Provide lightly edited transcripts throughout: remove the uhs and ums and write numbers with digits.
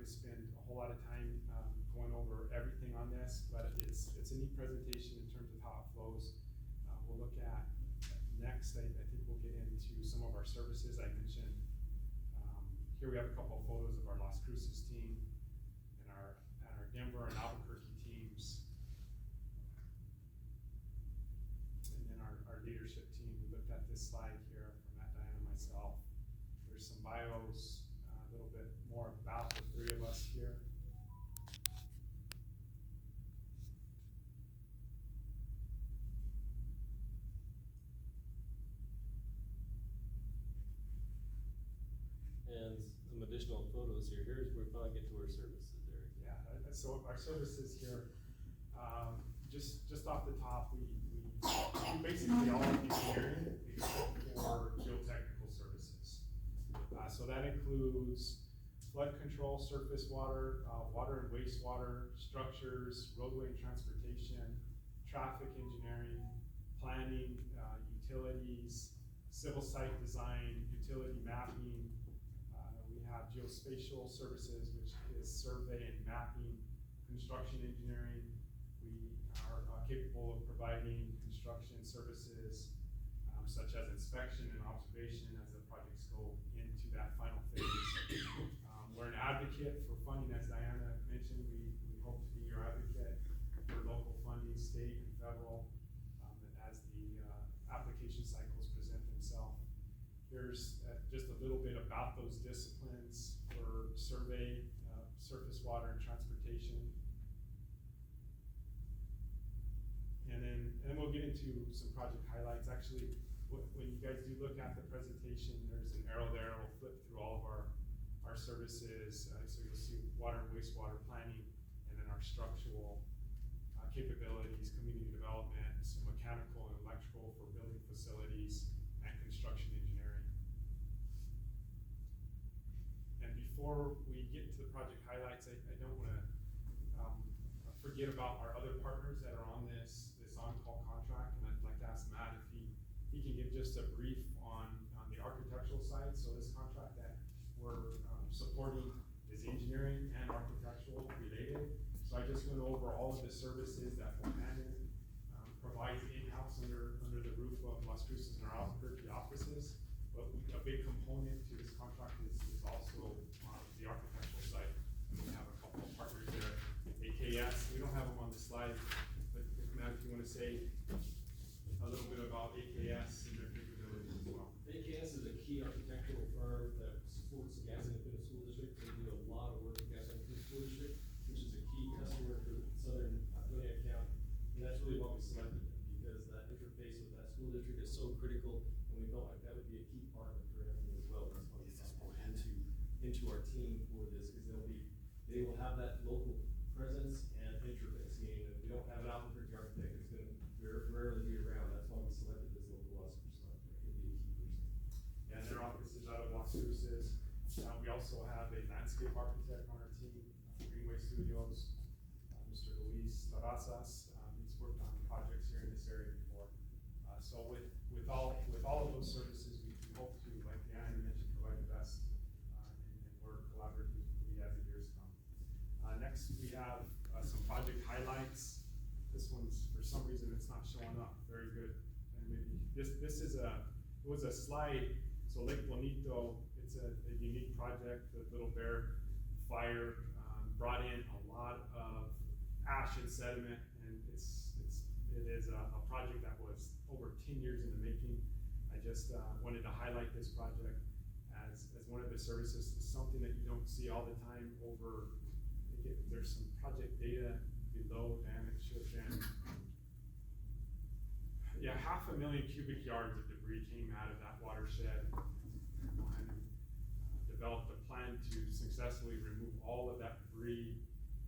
to spend a whole lot of time going over everything on this, but it's a neat presentation in terms of how it flows. We'll look at next, I think we'll get into some of our services. I mentioned, here we have a couple of photos of our Las Cruces team and our Denver and Albuquerque teams. And then our leadership team. We looked at this slide here from Matt, Diana, and myself. There's some bios, a little bit more about the three of us here. And some additional photos here. Here's where we finally get to our services, Eric. Yeah, so our services here, just off the top, we do basically all of engineering except for geotechnical services. So that includes flood control, surface water, water and wastewater, structures, roadway and transportation, traffic engineering, planning, utilities, civil site design, utility mapping. We have geospatial services, which is survey and mapping, construction engineering. We are capable of providing construction services such as inspection and observation as the projects go into that final phase. We're an advocate for funding, as Diana mentioned. We hope to be your advocate for local funding, state and federal, as the application cycles present themselves. Here's just a little bit about those disciplines for survey, surface water and transportation. And then we'll get into some project highlights. Actually, when you guys do look at the presentation, there's an arrow there. We'll flip through all of our services. So you'll see water and wastewater planning, and then our structural capabilities, community development, some mechanical and electrical for building facilities, and construction engineering. And before we get into the project highlights, I don't want to forget about our other partners that are on this on-call contract, and I'd like to ask Matt if he can give just a brief on the architectural side. So this contract that we're supporting is engineering and architectural related. So I just went over all of the services that Bohannon provides in-house under the roof of Las Cruces and our Albuquerque offices. But a big component to this contract is also the architectural side. We have a couple of partners there. AKS, we don't have them on the slide, but Matt, if you want to say a little bit about AKS and their capabilities as well. AKS is a key architectural firm that supports the Gaston Independent School District. They do a lot of work in Gaston Independent School District, which is a key customer for Southern Gwinnett County. And that's really why we selected them, because that interface with that school district is so critical, and we felt like that would be a key partner for him as well. That's why we brought into our team for this, because they will have that local presence and interface, meaning that we don't have an Albuquerque architect that's going to rarely be around. That's why we selected this local Las Cruces architect. He'll be a key person. Yeah, and their office is out of Las Cruces. We also have a landscape architect on our team, Greenway Studios, Mr. Luis Terrazas. He's worked on projects here in this area before. So with all of those services, we hope to, like Diana mentioned, provide the best and work collaboratively as the years come. Next, we have some project highlights. This one's, for some reason, it's not showing up very good. And maybe this was a slide. So Lake Bonito, it's a unique project. The Little Bear fire brought in a lot of ash and sediment, and it is a project that was over 10 years in the making. I just wanted to highlight this project as one of the services. It's something that you don't see all the time over. There's some project data below, and it should have been, 500,000 cubic yards of debris came out of that watershed. And developed a plan to successfully remove all of that debris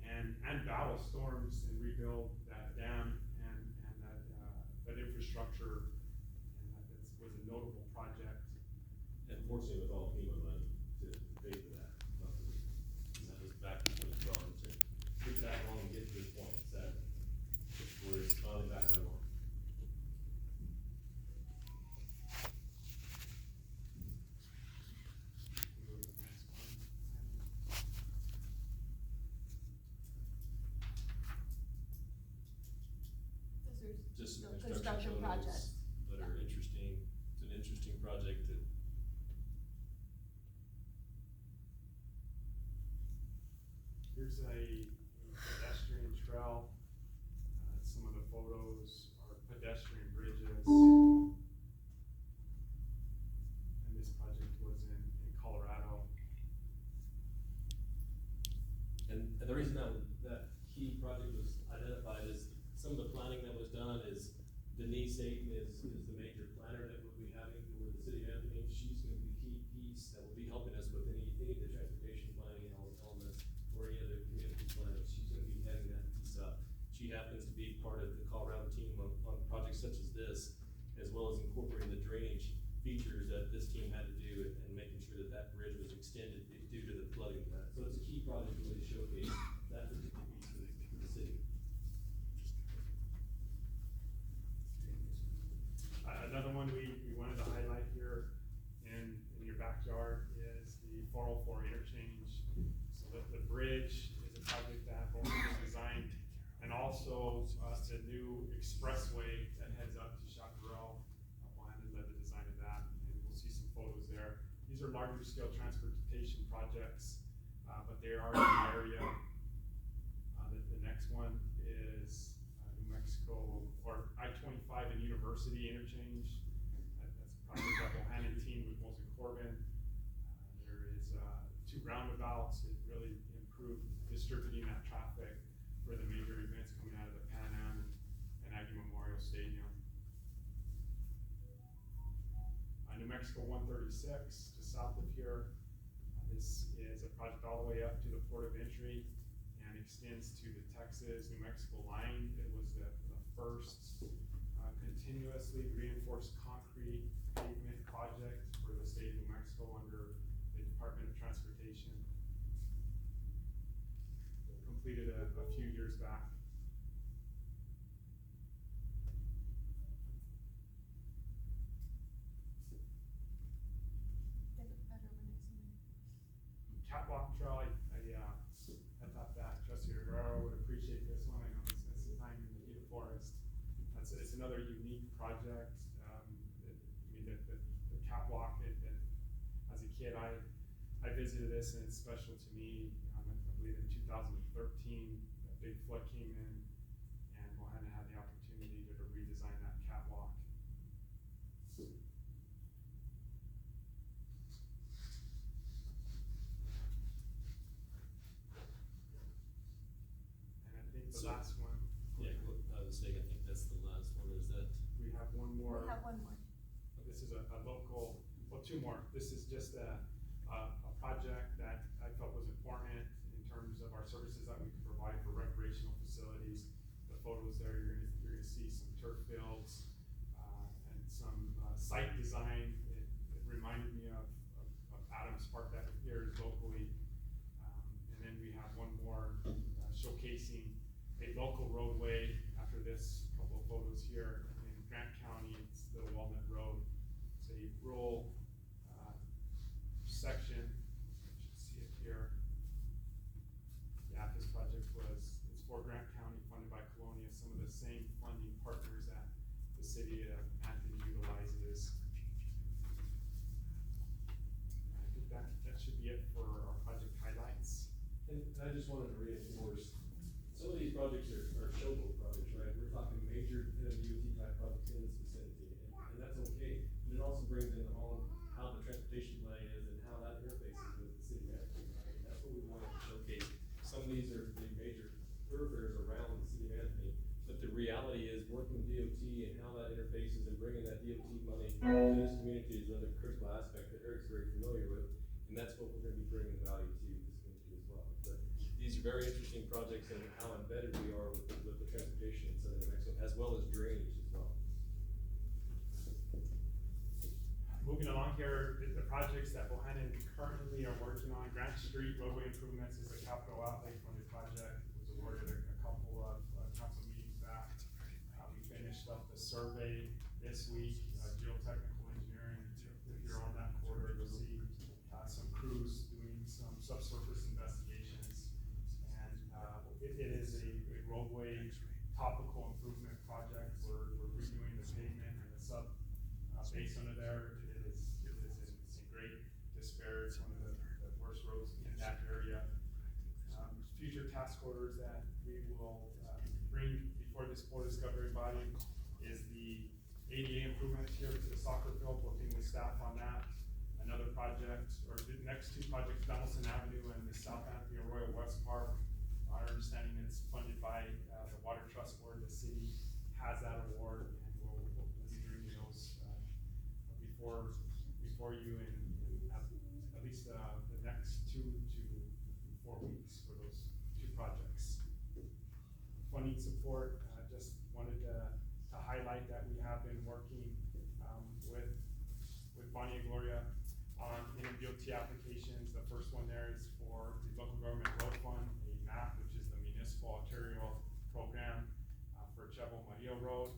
and battle storms and rebuild that dam and that infrastructure. And that was a notable project. And fortunately, with all FEMA money to pay for that. That was back in 2012. It took that long to get to this point, sadly. We're finally back on board. just some The construction construction photos projects, that are interesting. It's an interesting project that. Here's a pedestrian trail. Some of the photos are pedestrian bridges. And this project was in Colorado. And the reason that key project was identified is some of the planning that was done is Denise Ayton is the major planner that we'll be having for the city of Anthony. She's gonna be the key piece that will be helping us with any of the transportation planning elements or any other community planning. She's gonna be heading that piece up. She happens to be part of the Colorado team on projects such as this, as well as incorporating the drainage features that this team had to do and making sure that that bridge was extended due to the flooding of that. So it's a key project really to showcase that particular piece for the city. Another one we wanted to highlight here in your backyard is the 404 interchange. So the bridge is a project that Bohannon designed, and also the new expressway that heads up to Chaparral. Bohannon led the design of that, and we'll see some photos there. These are larger scale transportation projects, but they are in the area. The next one is New Mexico, or I-25 and University interchange. That's a project that Bohannon teamed with Mosin Corbin. There is 2 roundabouts. It really improved distributing that traffic for the major events coming out of the Pan Am and Aggie Memorial Stadium. New Mexico 136, just south of here. This is a project all the way up to the port of entry and extends to the Texas-New Mexico line. It was the first continuously reinforced concrete pavement project for the state of New Mexico under the Department of Transportation. Completed a few years back. Catwalk trail, I thought that Trustee Rivera would appreciate this one. I know he spent some time in the Gila Forest. It's another unique project. The catwalk, as a kid, I visited this, and it's special to me. I believe in 2013, a big flood came in, and Bohannon had the opportunity to redesign that catwalk. And I think the last one. Yeah, I was saying, I think that's the last one, is that. We have one more. we have one more. This is a local, well, 2 more. This is just a project that I felt was important in terms of our services that we can provide for recreational facilities. The photos there, you're gonna see some turf fields, and some site design. It reminded me of Adams Park that here is locally. And then we have one more showcasing a local roadway after this, couple of photos here in Grant County. It's the Walnut Road. It's a rural section. You should see it here. Yeah, this project it's for Grant County, funded by Colonia, some of the same funding partners that the city of Anthony utilizes. I think that should be it for our project highlights. And I just wanted to reinforce, some of these projects are showboat projects, right? We're talking major DOT type projects in this vicinity, and that's okay. But it also brings into home how the transportation plan is and how that interfaces with the city of Anthony, right? And that's what we wanted to showcase. Some of these are the major thoroughfares around the city of Anthony, but the reality is working with DOT and how that interfaces and bringing that DOT money to this community is another critical aspect that Eric's very familiar with, and that's what we're gonna be bringing value to this community as well. But these are very interesting projects and how embedded we are with the transportation in southern New Mexico, as well as drainage as well. Moving along here, the projects that Bohannon currently are working on, Grant Street roadway improvements is a capital outlay funded project. It was awarded a couple of council meetings back. We finished up the survey this week, geotechnical engineering. If you're on that corridor, you'll see some crews doing some subsurface investigations. And it is a roadway topical improvement project. We're ADA improvements here to the soccer field, working with staff on that. Another project, or the next two projects, Donaldson Avenue and the South Anthony Arroyo West Park. Our understanding it's funded by, the Water Trust Board. The city has that award, and we'll be bringing those, before you in at least, the next 2 to 4 weeks for those two projects. Funding support, just wanted to highlight that we have been working, with Bonnie and Gloria on NMDOT applications. The first one there is for the local government road fund, a MAP, which is the municipal arterial program, for Chevo Maria Road.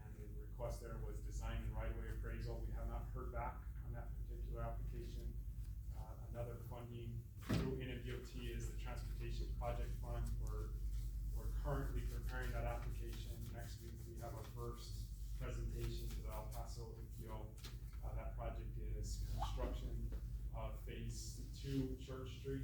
And the request there was design and right-of-way appraisal. We have not heard back on that particular application. Another funding through NMDOT is the Transportation Project Fund. We're currently preparing that application. Next week, we have our first presentation to the El Paso EPO. That project is construction of phase 2 Church Street